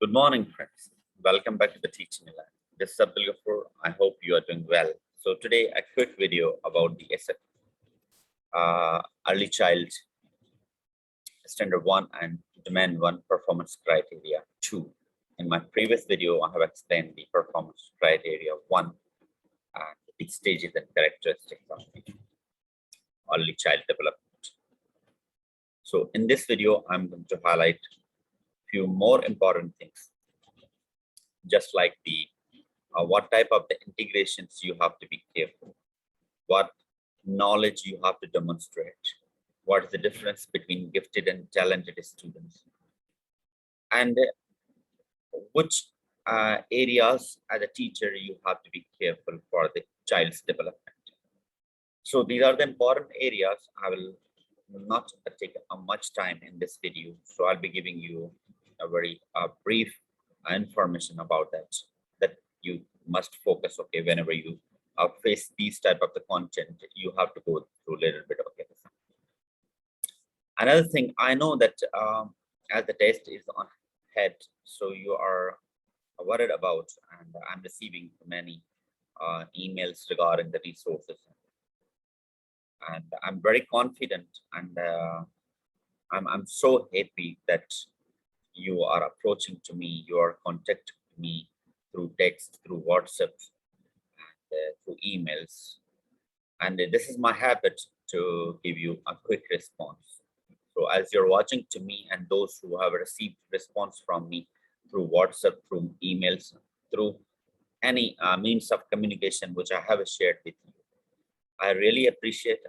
Good morning, friends. Welcome back to the Teaching Lab. This is Abdul Ghafoor. I hope you are doing well. So today, a quick video about the Early Child Standard 1 and Domain 1 Performance Criteria 2. In my previous video, I have explained the Performance Criteria 1 and its stages and characteristics of the early child development. So in this video, I'm going to highlight a few more important things, just like the what type of the integrations you have to be careful, what knowledge you have to demonstrate, what is the difference between gifted and talented students, and which areas as a teacher you have to be careful for the child's development. So these are the important areas. I will not take much time in this video, so I'll be giving you a very brief information about that you must focus. Okay, whenever you face these type of the content, you have to go through a little bit. Okay, another thing, I know that as the test is on head, so you are worried about, and I'm receiving many emails regarding the resources, and I'm very confident, and I'm so happy that you are approaching to me, you are contacting me through text, through WhatsApp, and through emails. And this is my habit to give you a quick response. So as you're watching to me, and those who have received response from me through WhatsApp, through emails, through any means of communication which I have shared with you, I really appreciate.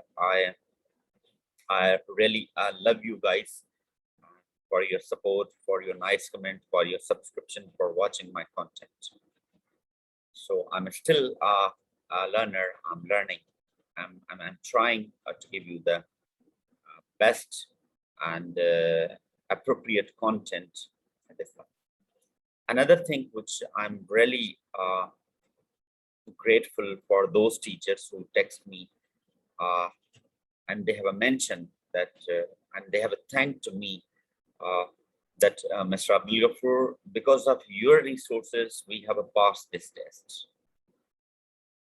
I really love you guys for your support, for your nice comment, for your subscription, for watching my content. So I'm still a learner. I'm learning. I'm trying to give you the best and appropriate content at this time. Another thing which I'm really grateful for those teachers who text me and they have mentioned that and they have thanked to me that Mr. Abdul Ghafoor, because of your resources, we have passed this test.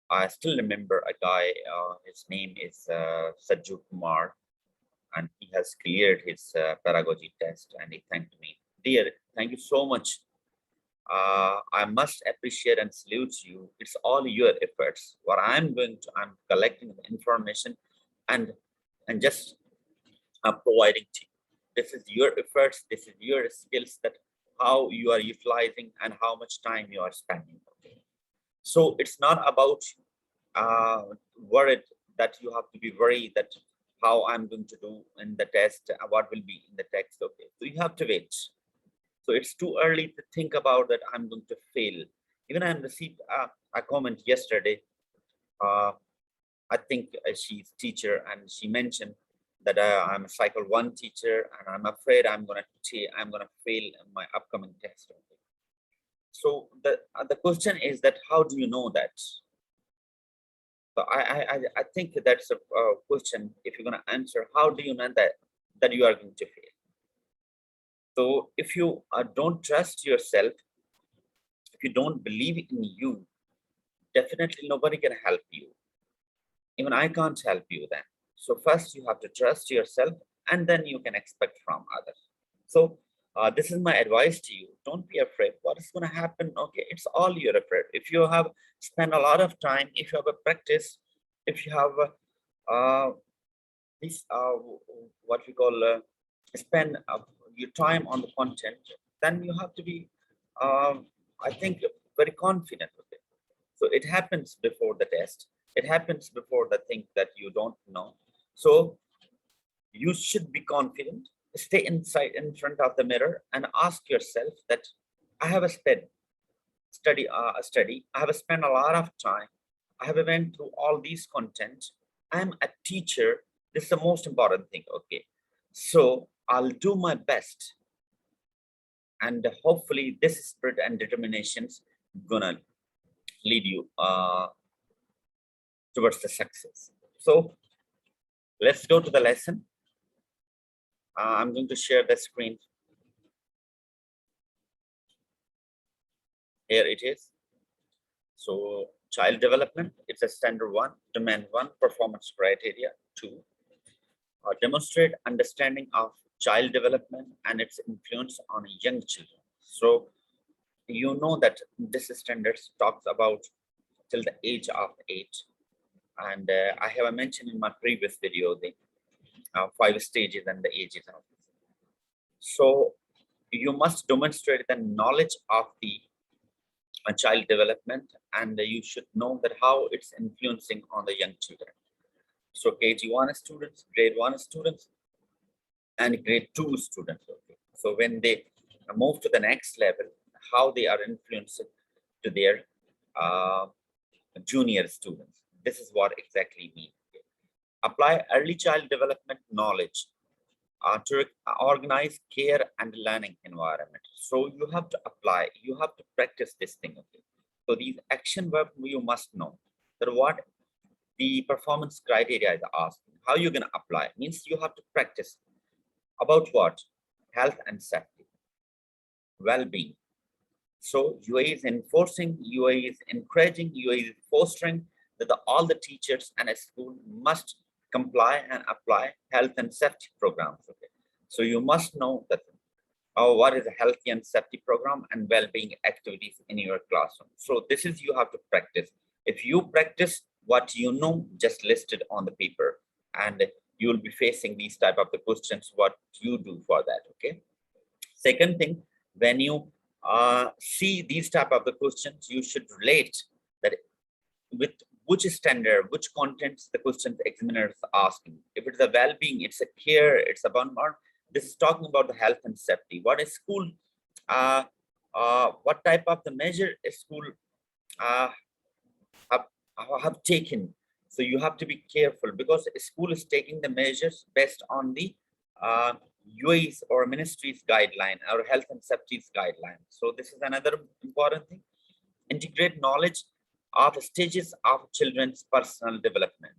I still remember a guy, his name is Sajju Kumar, and he has cleared his pedagogy test, and he thanked me. Dear, thank you so much. I must appreciate and salute you. It's all your efforts. What I'm I'm collecting the information and just providing to you. This is your efforts, this is your skills, that how you are utilizing and how much time you are spending. Okay. So it's not about worried that you have to be worried that how I'm going to do in the test, what will be in the text. Okay, so you have to wait. So it's too early to think about that I'm going to fail. Even I received a comment yesterday. I think she's teacher, and she mentioned that I'm a cycle 1 teacher, and I'm afraid I'm gonna fail in my upcoming test. So the question is that how do you know that? So I think that's a question. If you're gonna answer, how do you know that you are going to fail? So if you don't trust yourself, if you don't believe in you, definitely nobody can help you. Even I can't help you then. So first you have to trust yourself, and then you can expect from others. So this is my advice to you. Don't be afraid. What is going to happen? Okay, it's all you're afraid. If you have spent a lot of time, if you have a practice, if you have this what we call spend your time on the content, then you have to be, I think, very confident with it. So it happens before the test. It happens before the thing that you don't know. So you should be confident. Stay inside in front of the mirror and ask yourself that I have study. I have spent a lot of time. I have went through all these content. I'm a teacher. This is the most important thing. Okay, so I'll do my best, and hopefully this spirit and determination's gonna lead you towards the success. So let's go to the lesson. I'm going to share the screen. Here it is. So child development, it's a standard 1, demand 1, performance criteria 2. Demonstrate understanding of child development and its influence on young children. So you know that this standards talks about till the age of 8, and I have mentioned in my previous video the 5 stages and the ages of this. So you must demonstrate the knowledge of the child development, and you should know that how it's influencing on the young children. So KG1 students, grade 1 students, and grade 2 students. Okay. So when they move to the next level, how they are influenced to their junior students. This is what exactly means. Apply early child development knowledge to organize care and learning environment. So you have to apply, you have to practice this thing. Okay. So these action verbs you must know that what the performance criteria is asking. How you're going to apply means you have to practice about what? Health and safety, well-being. So UAE is enforcing, UAE is encouraging, UAE is fostering that all the teachers and a school must comply and apply health and safety programs. Okay. So you must know that what is a healthy and safety program and well-being activities in your classroom. So this is you have to practice. If you practice what you know just listed on the paper, and you will be facing these type of the questions, what you do for that. Okay. Second thing, when you see these type of the questions, you should relate that with which standard, which contents the questions examiner is asking. If it's a well-being, it's a care, it's about more. This is talking about the health and safety. What is school? What type of the measure a school have taken? So you have to be careful because a school is taking the measures based on the UAE's or ministry's guideline or health and safety's guideline. So this is another important thing. Integrate knowledge of stages of children's personal development.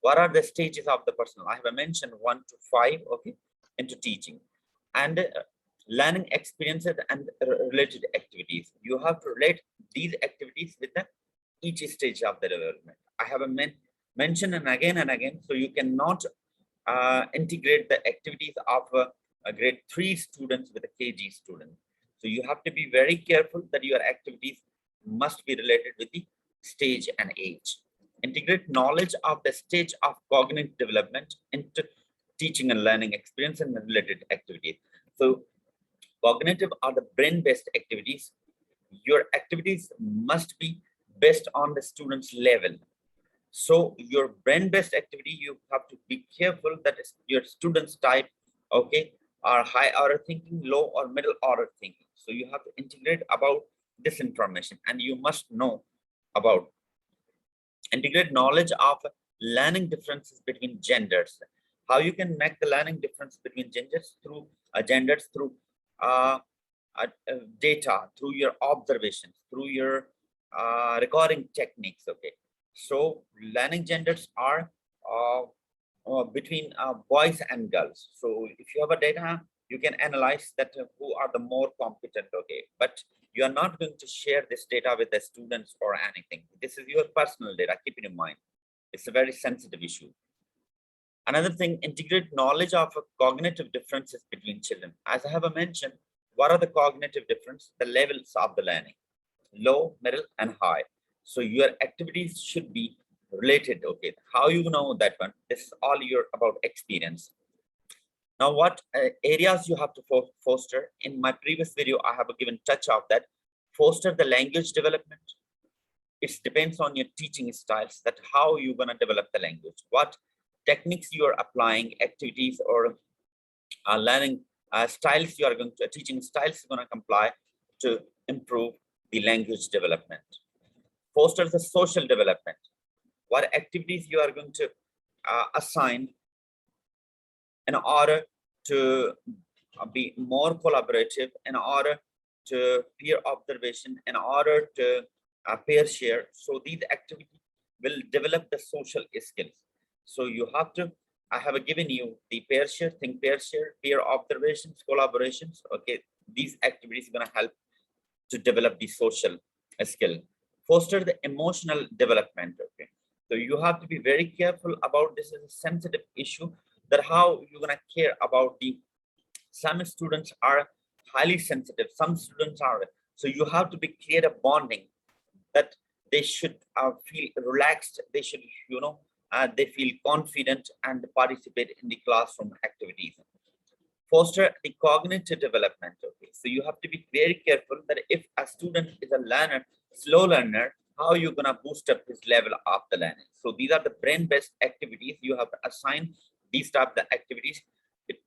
What are the stages of the personal? I have mentioned 1 to 5, okay, into teaching and learning experiences and related activities. You have to relate these activities with each stage of the development. I have mentioned and again, so you cannot integrate the activities of a grade 3 students with a KG student. So you have to be very careful that your activities must be related with the stage and age. Integrate knowledge of the stage of cognitive development into teaching and learning experience and related activities. So cognitive are the brain-based activities. Your activities must be based on the student's level. So your brain-based activity, you have to be careful that your students type, okay, are high order thinking, low or middle order thinking. So you have to integrate about this information, and you must know about integrate knowledge of learning differences between genders. How you can make the learning difference between genders through uh, data, through your observations, through your recording techniques. Okay. So learning genders are between boys and girls. So if you have a data, you can analyze that who are the more competent. Okay, but you are not going to share this data with the students or anything. This is your personal data. Keep it in mind. It's a very sensitive issue. Another thing, integrate knowledge of cognitive differences between children. As I have mentioned, what are the cognitive differences? The levels of the learning, low, middle, and high. So your activities should be related. Okay, how you know that one? This is all your about experience. Now, what areas you have to foster? In my previous video, I have given touch of that. Foster the language development. It depends on your teaching styles, that how you're going to develop the language, what techniques you are applying, activities or learning styles you are going to, teaching styles you're going to comply to improve the language development. Foster the social development. What activities you are going to assign in order to be more collaborative, in order to peer observation, in order to peer share. So these activities will develop the social skills. So you have to, I have given you the peer share, think peer share, peer observations, collaborations. Okay, these activities are going to help to develop the social skill. Foster the emotional development. Okay, so you have to be very careful about this. Is a sensitive issue, that how you're gonna care about the. Some students are highly sensitive. Some students are. So you have to be create a bonding that they should feel relaxed. They should, they feel confident and participate in the classroom activities. Foster the cognitive development. Okay, so you have to be very careful that if a student is a learner, slow learner, how you're gonna boost up his level of the learning. So these are the brain-based activities. You have to assign these type of activities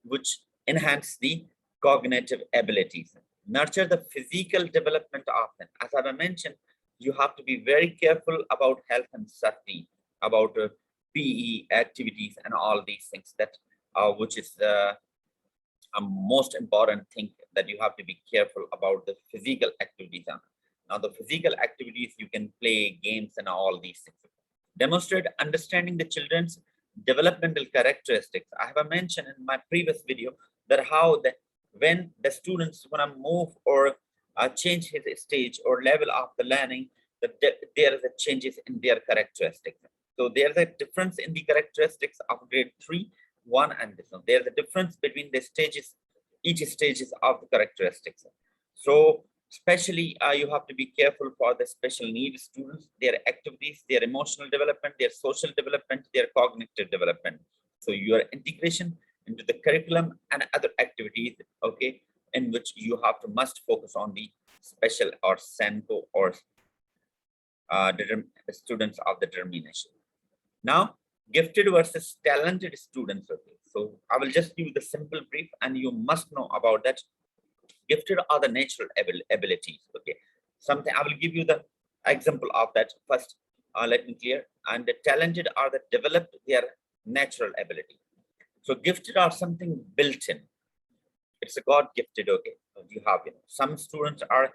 which enhance the cognitive abilities. Nurture the physical development of them. As I mentioned, you have to be very careful about health and safety, about PE activities and all these things that which is a most important thing, that you have to be careful about the physical activities. Now the physical activities, you can play games and all these things. Demonstrate understanding the children's developmental characteristics. I have mentioned in my previous video that how the when the students want to move or change his stage or level of the learning, that there is a changes in their characteristics. So there's a difference in the characteristics of grade 3, 1 and this one. There's a difference between the stages, each stages of the characteristics. So especially you have to be careful for the special needs students, their activities, their emotional development, their social development, their cognitive development. So your integration into the curriculum and other activities, okay, in which you have to must focus on the special or SENCO or students of the determination. Now, gifted versus talented students. Okay, so I will just give the simple brief, and you must know about that. Gifted are the natural abilities. Okay, something I will give you the example of that first. Let me clear. And the talented are the developed their natural ability. So gifted are something built in. It's a God gifted. Okay, so you have some students are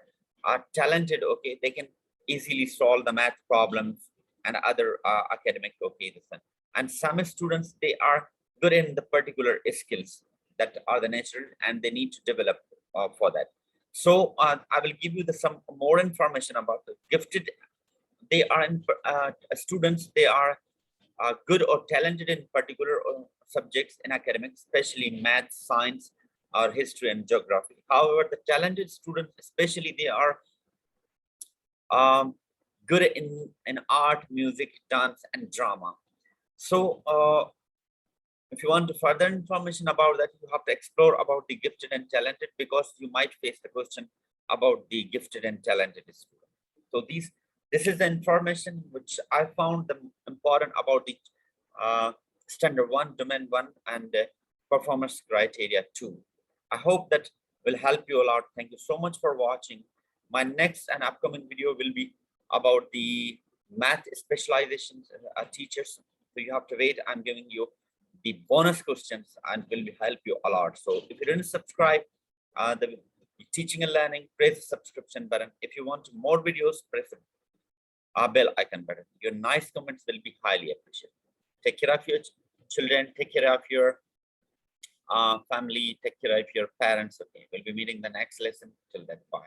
talented. Okay, they can easily solve the math problems and other academic. Okay, this one. And some students, they are good in the particular skills that are the natural, and they need to develop for that. So I will give you some more information about the gifted. They are in students. They are good or talented in particular subjects in academics, especially math, science, or history and geography. However, the talented students, especially, they are good in art, music, dance, and drama. So if you want to further information about that, you have to explore about the gifted and talented, because you might face the question about the gifted and talented student. So this is the information which I found the important about the standard 1, domain 1, and performance criteria 2. I hope that will help you a lot. Thank you so much for watching. My next and upcoming video will be about the math specializations teachers. So you have to wait. I'm giving you the bonus questions and will help you a lot. So if you didn't subscribe, the teaching and learning, press the subscription button. If you want more videos, press the bell icon button. Your nice comments will be highly appreciated. Take care of your children. Take care of your family. Take care of your parents. Okay, we'll be meeting the next lesson. Till then, bye.